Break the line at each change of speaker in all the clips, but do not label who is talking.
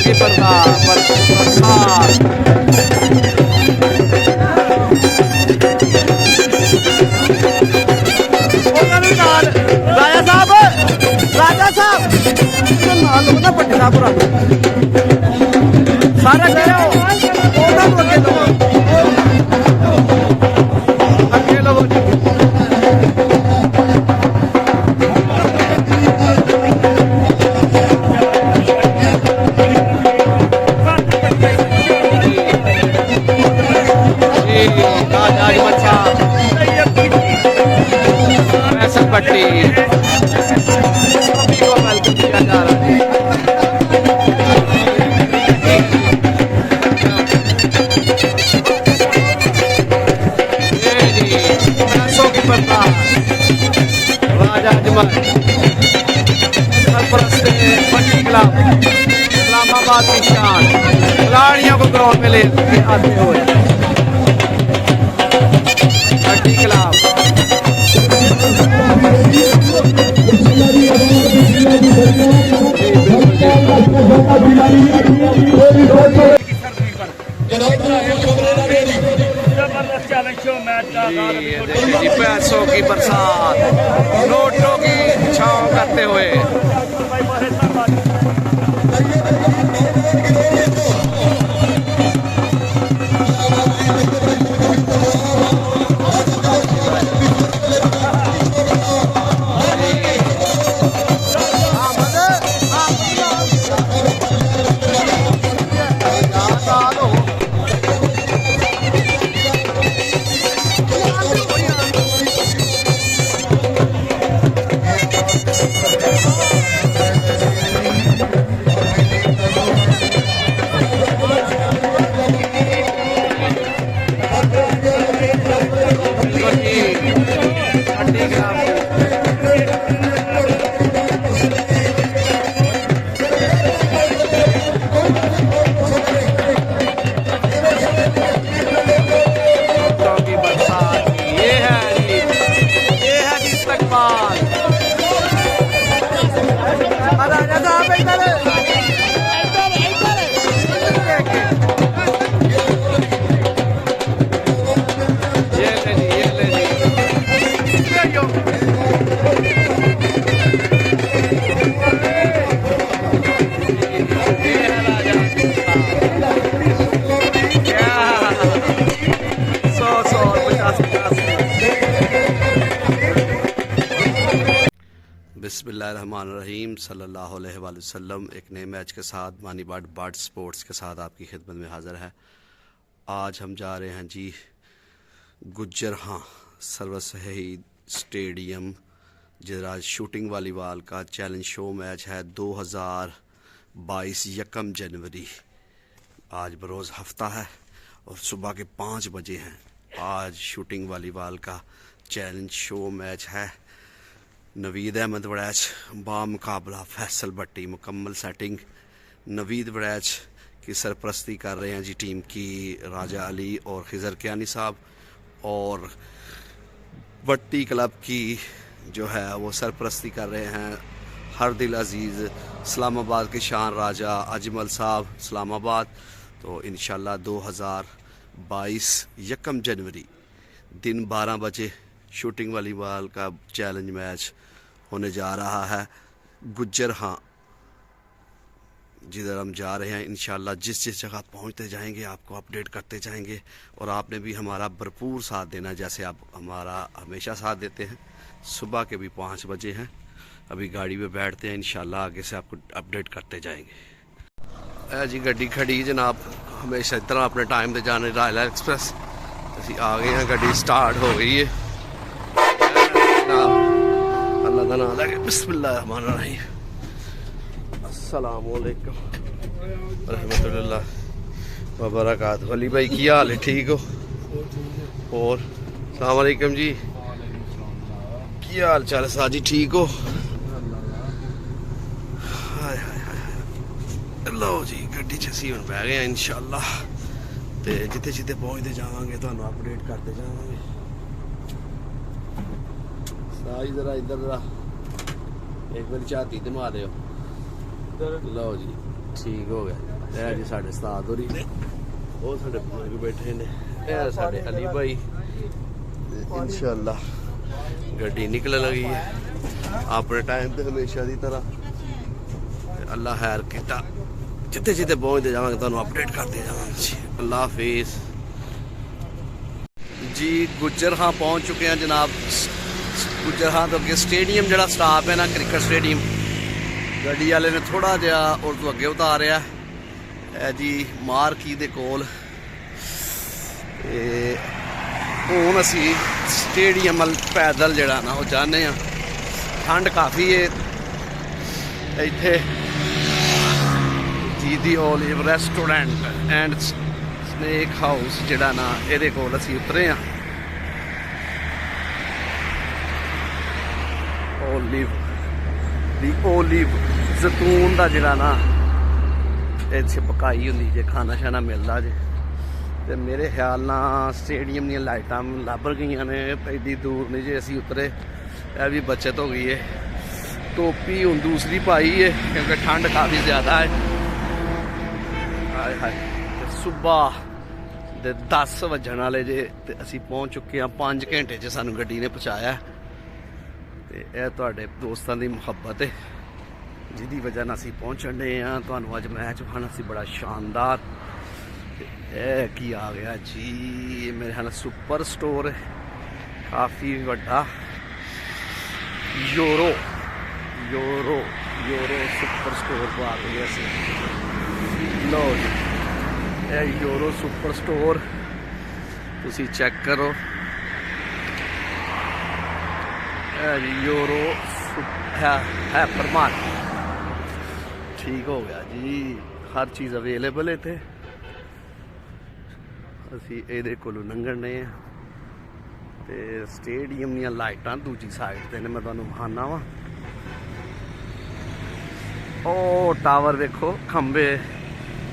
की राजा साहब सारा पट्टी को वेलकम किया जा रहा है। राजा अजमल सरपरस्त पट्टी क्लब इस्लामाबाद की शान खिलाड़ियों को ग्राउंड में ले आते हुए पट्टी क्लब पैसों की बरसात नोटों की छांव करते हुए बिस्मिल्लाहिर्रहमानिर्रहीम सल्लल्लाहु अलैहि वसल्लम। एक नए मैच के साथ मानीबाट बर्ड स्पोर्ट्स के साथ आपकी खिदमत में हाज़िर है। आज हम जा रहे हैं जी गुज्जरहां सर्वर शहीद स्टेडियम जिधर शूटिंग वॉलीबॉल का चैलेंज शो मैच है 2022 1 जनवरी। आज बरोज़ हफ्ता है और सुबह के 5 बजे हैं। आज शूटिंग वॉलीबॉल का चैलेंज शो मैच है। नवीद अहमद वड़ैच बामुकाबला फैसल भट्टी मुकम्मल सेटिंग। नवीद वड़ैच की सरपरस्ती कर रहे हैं जी टीम की राजा अली और खिज़र कियानी साहब, और भट्टी क्लब की जो है वो सरपरस्ती कर रहे हैं हरदिल अजीज़ इस्लामाबाद की शान राजा अजमल साहब इस्लामाबाद। तो इंशाल्लाह 2022 1 जनवरी दिन 12 बजे शूटिंग वॉलीबॉल का चैलेंज मैच होने जा रहा है गुज्जरहां, जिधर हम जा रहे हैं। इंशाल्लाह जिस जिस जगह पहुंचते जाएंगे आपको अपडेट करते जाएंगे, और आपने भी हमारा भरपूर साथ देना जैसे आप हमारा हमेशा साथ देते हैं। सुबह के भी 5 बजे हैं, अभी गाड़ी में बैठते हैं, इंशाल्लाह आगे से आपको अपडेट करते जाएंगे। जी गड्डी खड़ी जनाब, हमेशा इतना अपने टाइम पे जाने रायला एक्सप्रेस असी आ गए हैं, गड्डी स्टार्ट हो गई है। अल्लाह का नाम लगे, बिस्मिल्लाहिर्रहमानिर्रहीम, अस्सलाम वालेकुम रहमतुल्लाह व बरकातहू। अली भाई की हाल है, ठीक हो? और अस्सलाम वालेकुम जी, की हाल चाल है साजी, ठीक हो? हाय हाय हाय, लो जी गड्डी च असीं हुण बह गए हैं इंशाअल्लाह, ते जिथे जिथे पहुंचते जावांगे तुहानू अपडेट करते जावांगे। साई जरा इधर जरा एक बार झाती ते मार रहे हो, लो जी ठीक हो गया। ਇਹ ਜੀ ਸਾਡੇ ਉਸਤਾਦ ਹੋਰੀ ਨੇ, ਉਹ ਸਾਡੇ ਬਜ਼ੁਰਗ ਬੈਠੇ ਨੇ, ਇਹ ਸਾਡੇ ਅਲੀ ਭਾਈ। इंशाअल्लाह गड्डी निकल लगी है अपने टाइम पे हमेशा की तरह। अल्लाह खैर किता, जिते जिते पहुँचते जावांगे तुहानू अपडेट करते जावांगे जी। अल्लाह हाफिज जी। गुज्जर खां पहुँच चुके हैं जनाब। गुज्जर खां तो अगे स्टेडियम जड़ा स्टाफ है ना, क्रिकेट स्टेडियम, गड्डी वाले ने थोड़ा जिहा और तो अगे उतारिया है जी मारकी दे कोल। ਹੁਣ ਅਸੀਂ ਸਟੇਡੀਅਮ ਵੱਲ ਪੈਦਲ ਜਿਹੜਾ ਨਾ ਉਹ ਜਾਂਦੇ ਹਾਂ। ਠੰਡ ਕਾਫੀ ਹੈ ਇੱਥੇ। ਜੀ ਦੀ olive restaurant and snake house ਜਿਹੜਾ ਨਾ ਇਹਦੇ ਕੋਲ ਅਸੀਂ ਉਤਰੇ ਹਾਂ। ਓਲਿਵ ਜ਼ੈਤੂਨ ਦਾ ਜਿਹੜਾ ਨਾ ਇੱਥੇ ਪਕਾਈ ਹੁੰਦੀ ਜੇ, ਖਾਣਾ ਸ਼ਾਨਾ ਮਿਲਦਾ ਜੇ। ਤੇ ਮੇਰੇ ਖਿਆਲ ਨਾਲ ਸਟੇਡੀਅਮ ਦੀਆਂ ਲਾਈਟਾਂ ਲੱਭ ਗਈਆਂ ਨੇ, ਐਡੀ ਦੂਰ ਨਹੀਂ ਜੇ ਅਸੀਂ ਉਤਰੇ। ਇਹ ਵੀ ਬੱਚਤ ਹੋ ਗਈ ਹੈ। ਟੋਪੀ ਹੁਣ ਦੂਸਰੀ ਪਾਈ ਹੈ ਕਿਉਂਕਿ ਠੰਡ ਕਾਫੀ ਜ਼ਿਆਦਾ ਹੈ। ਹਾਏ ਹਾਏ, ਸੁਬਾਹ ਦੇ 10 ਵੱਜਣ ਵਾਲੇ ਜੇ ਤੇ ਅਸੀਂ ਪਹੁੰਚ ਚੁੱਕੇ ਹਾਂ। 5 ਘੰਟੇ 'ਚ ਸਾਨੂੰ ਗੱਡੀ ਨੇ ਪਹੁੰਚਾਇਆ। ਤੇ ਇਹ ਤੁਹਾਡੇ ਦੋਸਤਾਂ ਦੀ ਮੁਹੱਬਤ ਹੈ ਜਿਹਦੀ ਵਜ੍ਹਾ ਨਾਲ ਅਸੀਂ ਪਹੁੰਚਣ ਦੇ ਹਾਂ। ਤੁਹਾਨੂੰ ਅੱਜ ਮੈਚ ਵਿਖਾਉਣਾ ਸੀ ਬੜਾ ਸ਼ਾਨਦਾਰ। ਇਹ ਕੀ ਆ ਗਿਆ ਜੀ, ਮੇਰੇ ਖਿਆਲ ਸੁਪਰ ਸਟੋਰ ਕਾਫੀ ਵੱਡਾ। ਯੂਰੋ ਸੁਪਰ ਸਟੋਰ ਪਾ ਕੇ ਅਸੀਂ। ਲਓ ਜੀ, ਇਹ ਯੂਰੋ ਸੁਪਰ ਸਟੋਰ ਤੁਸੀਂ ਚੈੱਕ ਕਰੋ। ਇਹ ਜੀ ਯੂਰੋ ਹਾਈਪਰ ਮਾਰਕੀਟ। ਠੀਕ ਹੋ ਗਿਆ ਜੀ, ਹਰ ਚੀਜ਼ ਅਵੇਲੇਬਲ ਇੱਥੇ। ਅਸੀਂ ਇਹਦੇ ਕੋਲੋਂ ਲੰਘਣ ਡਏ ਹਾਂ ਤੇ ਸਟੇਡੀਅਮ ਦੀਆਂ ਲਾਈਟਾਂ ਦੂਜੀ ਸਾਈਡ ਤੇ ਨੇ, ਮੈਂ ਤੁਹਾਨੂੰ ਵਿਖਾਉਣਾ ਵਾ। ਉਹ ਟਾਵਰ ਵੇਖੋ, ਖੰਭੇ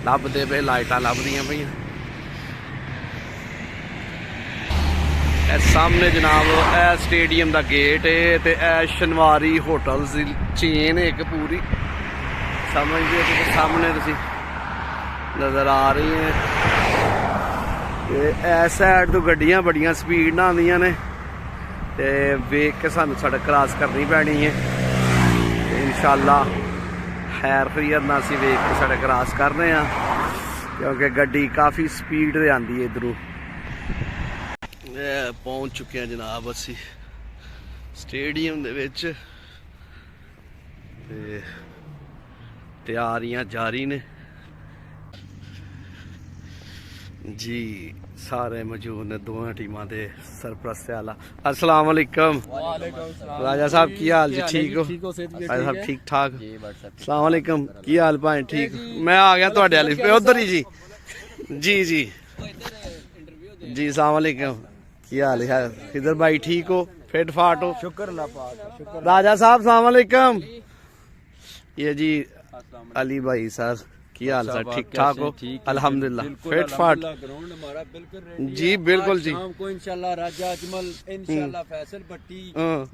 ਲੱਭਦੇ ਪਏ, ਲਾਈਟਾਂ ਲੱਭਦੀਆਂ ਪਈਆਂ। ਇਹ ਸਾਹਮਣੇ ਜਨਾਬ ਇਹ ਸਟੇਡੀਅਮ ਦਾ ਗੇਟ ਹੈ ਤੇ ਇਹ ਸ਼ਨਵਾਰੀ ਹੋਟਲਸ ਦੀ ਚੇਨ ਇੱਕ ਪੂਰੀ ਸਮਝਦੇ ਕਿ ਸਾਹਮਣੇ ਤੁਸੀਂ ਨਜ਼ਰ ਆ ਰਹੀ ਹੈ। ਤੇ ਇਸ ਸਾਈਡ ਤੋਂ ਗੱਡੀਆਂ ਬੜੀਆਂ ਸਪੀਡ ਨਾਲ ਆਉਂਦੀਆਂ ਨੇ ਤੇ ਵੇਖ ਕੇ ਸਾਨੂੰ ਸੜਕ ਕ੍ਰਾਸ ਕਰਨੀ ਪੈਣੀ ਹੈ। ਤੇ ਇਨਸ਼ਾਅੱਲਾ ਖੈਰ ਖੈਰੀਅਤ ਨਾਲ ਅਸੀਂ ਵੇਖ ਕੇ ਸੜਕ ਕ੍ਰਾਸ ਕਰ ਰਹੇ ਹਾਂ ਕਿਉਂਕਿ ਗੱਡੀ ਕਾਫੀ ਸਪੀਡ ਤੇ ਆਉਂਦੀ ਹੈ ਇੱਧਰੋਂ। ਪਹੁੰਚ ਚੁੱਕੇ ਹਾਂ ਜਨਾਬ ਅਸੀਂ ਸਟੇਡੀਅਮ ਦੇ ਵਿੱਚ ਤੇ ਤਿਆਰੀਆਂ ਜਾਰੀ ਨੇ जी। सारे मौजूद ने दोनों टीमां दे सरप्रस्त आला। अस्सलाम वालेकुम राजा साहब, की हाल जी? ठीक हो राजा साहब? ठीक ठाक। अस्सलाम वालेकुम, की हाल भाई? ठीक। मैं आ गया थोड़े वाले पे उधर ही जी। जी जी जी अस्सलाम वालेकुम, की हाल है? इधर भाई ठीक हो, फिट फाट हो? शुक्र अल्लाह पाक। राजा साहब अस्सलाम वालेकुम। ये जी अली भाई सर, की हाल सर? ठीक ठाक हो? अल्हम्दुलिल्लाह, फिट फाट जी। बिल्कुल जी,
शाम को इंशाल्लाह राजा अजमल, इंशाल्लाह फैसल भट्टी,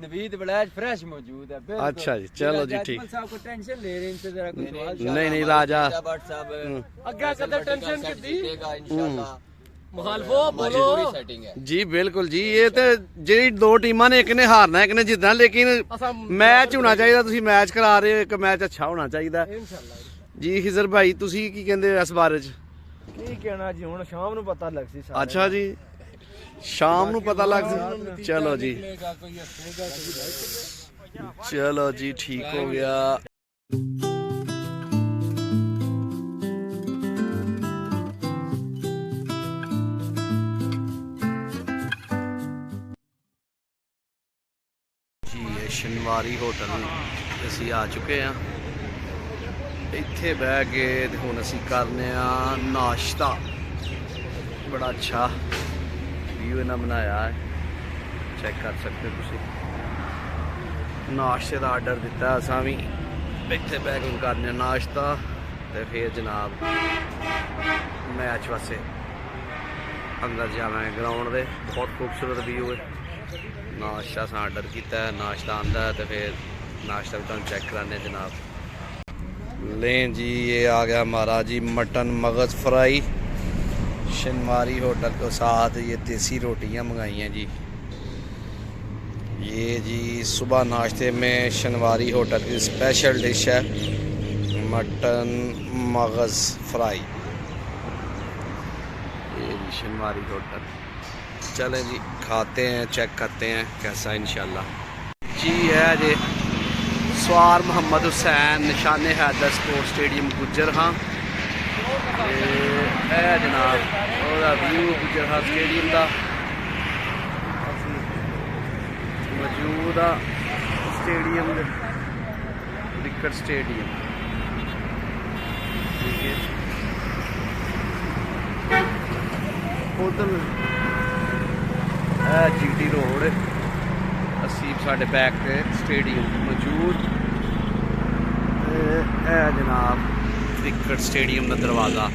नवीद बलैज फ्रेश मौजूद है।
अच्छा जी, चलो जी ठीक।
साहब को टेंशन ले रहे हैं इनसे जरा कुछ सवाल।
नहीं राजा
आगे कदर टेंशन कितनी इंशाल्लाह मुखालफो बोलो
जी। बिल्कुल जी, ये तो जी दो टीमां ने, एक ने हारना एक ने जितना, लेकिन मैच होना चाहिए। तुसीं मैच करा रहे हो, एक मैच अच्छा होना चाहिए
इंशाल्लाह
जी। खिजर भाई तुसी की कहंदे इस बारे च?
ਕੀ ਕਹਿਣਾ ਜੀ, ਹੁਣ ਸ਼ਾਮ ਨੂੰ ਪਤਾ ਲੱਗ ਸੀ।
अच्छा जी, शाम ਨੂੰ पता लग सी। चलो जी, चलो जी ठीक हो गया। जी ये शनवारी होटल ਅਸੀਂ ਆ ਚੁੱਕੇ ਹਾਂ। ਇੱਥੇ ਬਹਿ ਕੇ ਤੇ ਹੁਣ ਅਸੀਂ ਕਰਨੇ ਆ ਨਾਸ਼ਤਾ। ਬੜਾ ਅੱਛਾ ਵੀਊ ਇਹਨਾਂ ਬਣਾਇਆ ਹੈ, ਚੈੱਕ ਕਰ ਸਕਦੇ ਹੋ ਤੁਸੀਂ। ਨਾਸ਼ਤੇ ਦਾ ਆਰਡਰ ਦਿੱਤਾ ਅਸਾਂ ਵੀ। ਇੱਥੇ ਬਹਿ ਕੇ ਕਰਨੇ ਨਾਸ਼ਤਾ ਤੇ ਫਿਰ ਜਨਾਬ ਮੈਚ ਵਾਸਤੇ ਅੰਦਰ ਜਾਵਾਂਗੇ ਗਰਾਊਂਡ ਦੇ। ਬਹੁਤ ਖੂਬਸੂਰਤ ਵੀਊ ਹੈ। ਨਾਸ਼ਤਾ ਅਸਾਂ ਆਰਡਰ ਕੀਤਾ ਹੈ, ਨਾਸ਼ਤਾ ਆਉਂਦਾ ਤੇ ਫਿਰ ਨਾਸ਼ਤਾ ਵੀ ਤੁਹਾਨੂੰ ਚੈੱਕ ਕਰਾਉਂਦੇ ਜਨਾਬ। लें जी, ये आ गया हमारा जी मटन मगज़ फ्राई। शनवारी होटल के साथ ये देसी रोटियां मंगाई हैं जी। ये जी सुबह नाश्ते में शनवारी होटल की स्पेशल डिश है मटन मगज़ फ्राई। ये जी शनवारी होटल। चलें जी खाते हैं, चेक करते हैं कैसा इंशाल्लाह जी। है जी सवार मोहम्मद हुसैन निशाने हैदर स्पोर्ट्स स्टेडियम गुज्जर हाँ। है जनाब ओहदा व्यू गुज्जर हाँ स्टेडियम का मौजूद आ स्टेडियम क्रिकेट स्टेडियम। ठीक है उधर GT रोड असी साढ़े बैक पे स्टेडियम मौजूद है जनाब क्रिकेट स्टेडियम का दरवाज़ा।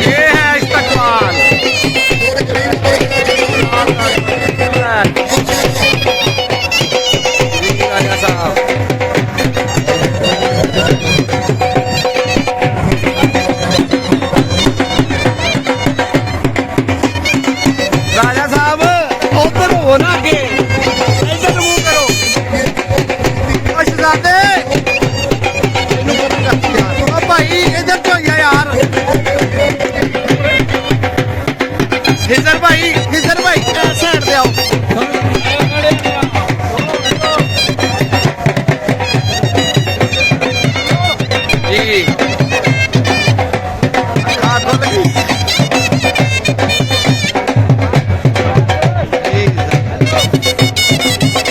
ये है इस्तकबाल। राजा साहब राजा साहब उधर हो ना के इधर मुंह करो। शहजादे भाई इधर तो यार हिजर भाई साइड दे आओ। जी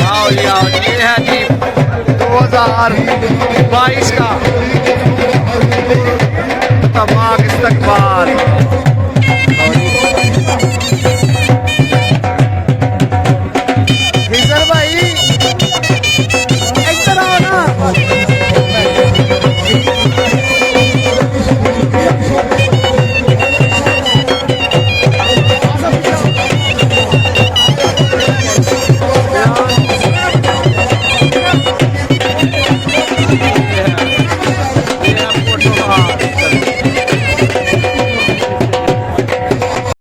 आओ जी आओ। ये है जी 2022 का तमाम इस्तकबाल।